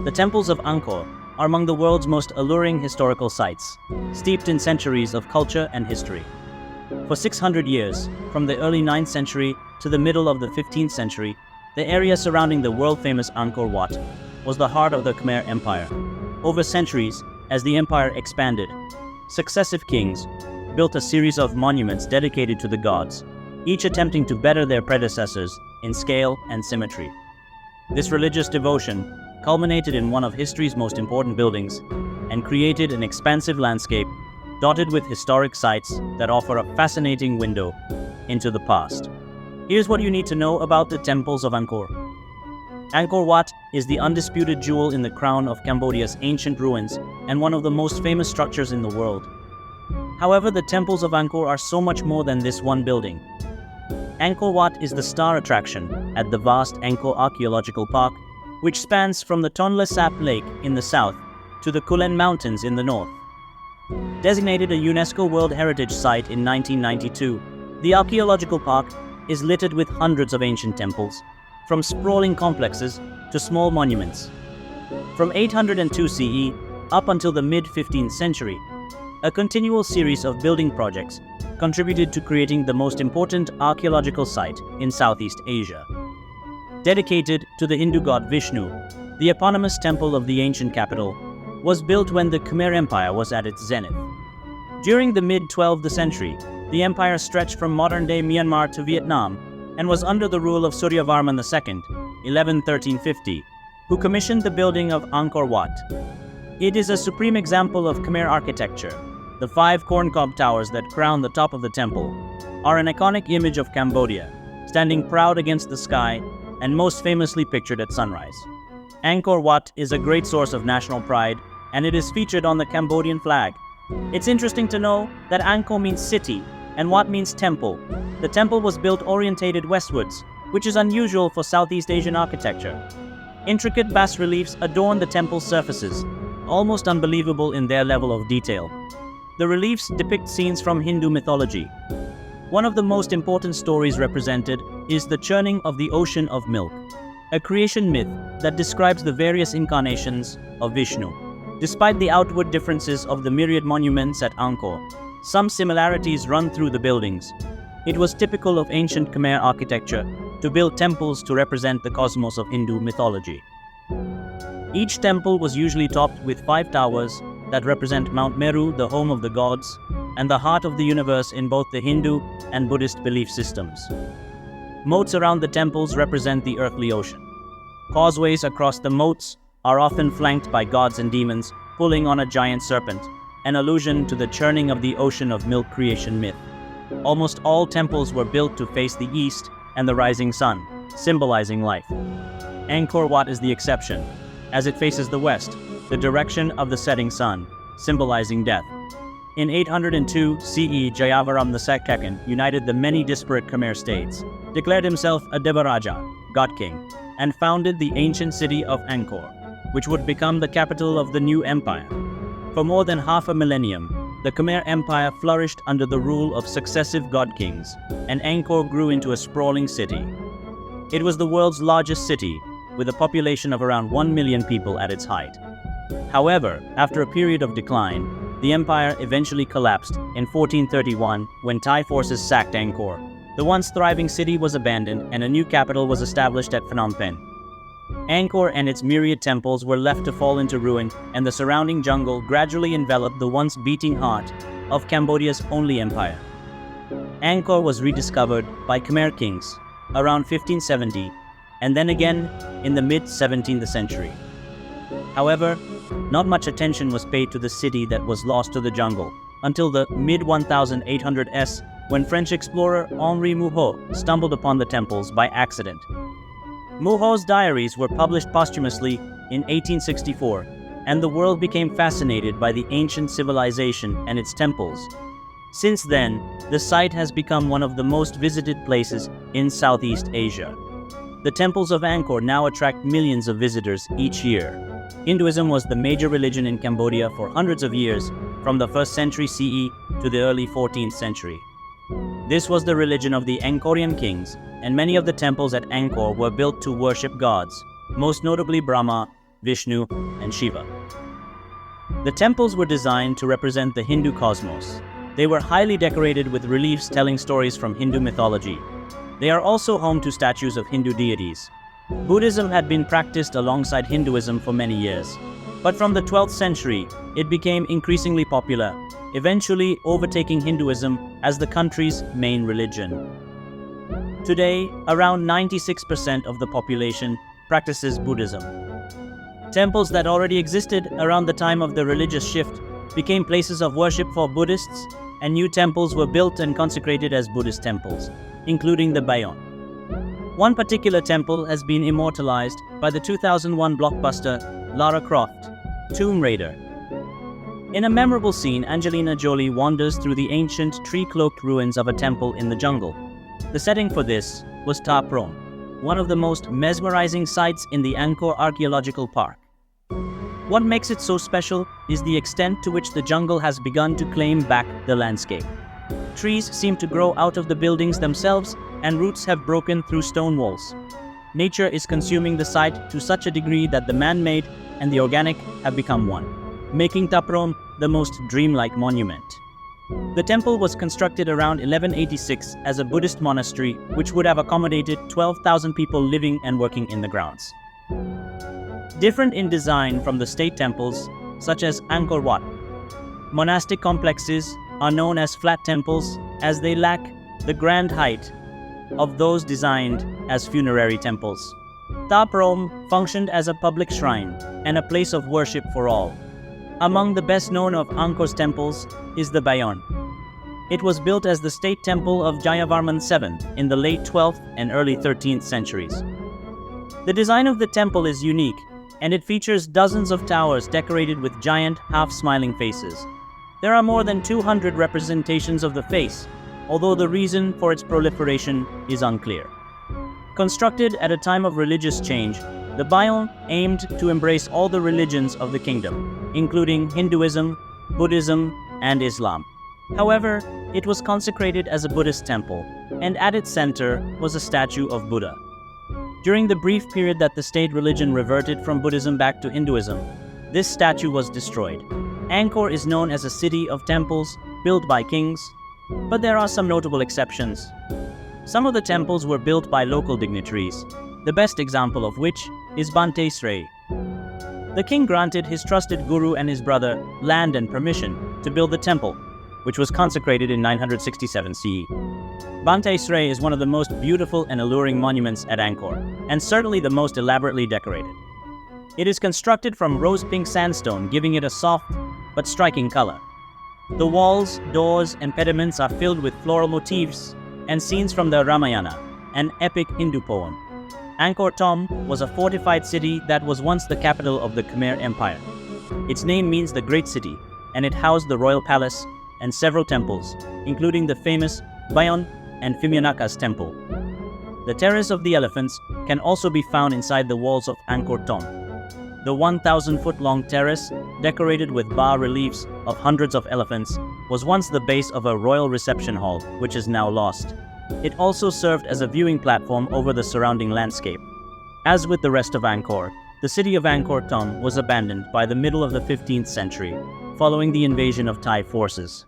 The temples of Angkor are among the world's most alluring historical sites, steeped in centuries of culture and history. For 600 years, from the early 9th century to the middle of the 15th century, the area surrounding the world-famous Angkor Wat was the heart of the Khmer Empire. Over centuries, as the empire expanded, successive kings built a series of monuments dedicated to the gods, each attempting to better their predecessors in scale and symmetry. This religious devotion culminated in one of history's most important buildings and created an expansive landscape dotted with historic sites that offer a fascinating window into the past. Here's what you need to know about the temples of Angkor. Angkor Wat is the undisputed jewel in the crown of Cambodia's ancient ruins and one of the most famous structures in the world. However, the temples of Angkor are so much more than this one building. Angkor Wat is the star attraction at the vast Angkor Archaeological Park, which spans from the Tonle Sap Lake in the south to the Kulen Mountains in the north. Designated a UNESCO World Heritage Site in 1992, the archaeological park is littered with hundreds of ancient temples, from sprawling complexes to small monuments. From 802 CE up until the mid-15th century, a continual series of building projects contributed to creating the most important archaeological site in Southeast Asia. Dedicated to the Hindu god Vishnu, the eponymous temple of the ancient capital was built when the Khmer Empire was at its zenith. During the mid-12th century, the empire stretched from modern-day Myanmar to Vietnam and was under the rule of Suryavarman II, 1113-50, who commissioned the building of Angkor Wat. It is a supreme example of Khmer architecture. The 5 corncob towers that crown the top of the temple are an iconic image of Cambodia, standing proud against the sky and most famously pictured at sunrise. Angkor Wat is a great source of national pride, and it is featured on the Cambodian flag. It's interesting to know that Angkor means city and Wat means temple. The temple was built orientated westwards, which is unusual for Southeast Asian architecture. Intricate bas-reliefs adorn the temple's surfaces, almost unbelievable in their level of detail. The reliefs depict scenes from Hindu mythology. One of the most important stories represented is the churning of the ocean of milk, a creation myth that describes the various incarnations of Vishnu. Despite the outward differences of the myriad monuments at Angkor, some similarities run through the buildings. It was typical of ancient Khmer architecture to build temples to represent the cosmos of Hindu mythology. Each temple was usually topped with 5 towers that represent Mount Meru, the home of the gods, and the heart of the universe in both the Hindu and Buddhist belief systems. Moats around the temples represent the earthly ocean. Causeways across the moats are often flanked by gods and demons pulling on a giant serpent, an allusion to the churning of the ocean of milk creation myth. Almost all temples were built to face the east and the rising sun, symbolizing life. Angkor Wat is the exception, as it faces the west, the direction of the setting sun, symbolizing death. In 802 CE, Jayavaram II united the many disparate Khmer states, declared himself a Devaraja, God King, and founded the ancient city of Angkor, which would become the capital of the new empire. For more than half a millennium, the Khmer Empire flourished under the rule of successive god kings, and Angkor grew into a sprawling city. It was the world's largest city, with a population of around 1 million people at its height. However, after a period of decline, the empire eventually collapsed in 1431 when Thai forces sacked Angkor. The once thriving city was abandoned and a new capital was established at Phnom Penh. Angkor and its myriad temples were left to fall into ruin, and the surrounding jungle gradually enveloped the once beating heart of Cambodia's only empire. Angkor was rediscovered by Khmer kings around 1570 and then again in the mid-17th century. However, not much attention was paid to the city that was lost to the jungle until the mid-1800s when French explorer Henri Mouhot stumbled upon the temples by accident. Mouhot's diaries were published posthumously in 1864, and the world became fascinated by the ancient civilization and its temples. Since then, the site has become one of the most visited places in Southeast Asia. The temples of Angkor now attract millions of visitors each year. Hinduism was the major religion in Cambodia for hundreds of years, from the 1st century CE to the early 14th century. This was the religion of the Angkorian kings, and many of the temples at Angkor were built to worship gods, most notably Brahma, Vishnu, and Shiva. The temples were designed to represent the Hindu cosmos. They were highly decorated with reliefs telling stories from Hindu mythology. They are also home to statues of Hindu deities. Buddhism had been practiced alongside Hinduism for many years. But from the 12th century, it became increasingly popular, eventually overtaking Hinduism as the country's main religion. Today, around 96% of the population practices Buddhism. Temples that already existed around the time of the religious shift became places of worship for Buddhists, and new temples were built and consecrated as Buddhist temples, including the Bayon. One particular temple has been immortalized by the 2001 blockbuster Lara Croft, Tomb Raider. In a memorable scene, Angelina Jolie wanders through the ancient tree-cloaked ruins of a temple in the jungle. The setting for this was Prohm, one of the most mesmerizing sites in the Angkor Archaeological Park. What makes it so special is the extent to which the jungle has begun to claim back the landscape. Trees seem to grow out of the buildings themselves, and roots have broken through stone walls. Nature is consuming the site to such a degree that the man-made and the organic have become one, making Prohm the most dreamlike monument. The temple was constructed around 1186 as a Buddhist monastery, which would have accommodated 12,000 people living and working in the grounds. Different in design from the state temples, such as Angkor Wat, monastic complexes are known as flat temples as they lack the grand height of those designed as funerary temples. Prohm functioned as a public shrine and a place of worship for all. Among the best known of Angkor's temples is the Bayon. It was built as the state temple of Jayavarman VII in the late 12th and early 13th centuries. The design of the temple is unique, and it features dozens of towers decorated with giant, half-smiling faces. There are more than 200 representations of the face, although the reason for its proliferation is unclear. Constructed at a time of religious change, the Bayon aimed to embrace all the religions of the kingdom, including Hinduism, Buddhism, and Islam. However, it was consecrated as a Buddhist temple, and at its center was a statue of Buddha. During the brief period that the state religion reverted from Buddhism back to Hinduism, this statue was destroyed. Angkor is known as a city of temples built by kings, but there are some notable exceptions. Some of the temples were built by local dignitaries, the best example of which is Bantay. The king granted his trusted guru and his brother land and permission to build the temple, which was consecrated in 967 CE. Bantay is one of the most beautiful and alluring monuments at Angkor, and certainly the most elaborately decorated. It is constructed from rose-pink sandstone, giving it a soft but striking color. The walls, doors, and pediments are filled with floral motifs and scenes from the Ramayana, an epic Hindu poem. Angkor Thom was a fortified city that was once the capital of the Khmer Empire. Its name means the Great City, and it housed the royal palace and several temples, including the famous Bayon and Phimyanaka's temple. The Terrace of the Elephants can also be found inside the walls of Angkor Thom. The 1,000-foot-long terrace, decorated with bas-reliefs of hundreds of elephants, was once the base of a royal reception hall, which is now lost. It also served as a viewing platform over the surrounding landscape. As with the rest of Angkor, the city of Angkor Thom was abandoned by the middle of the 15th century, following the invasion of Thai forces.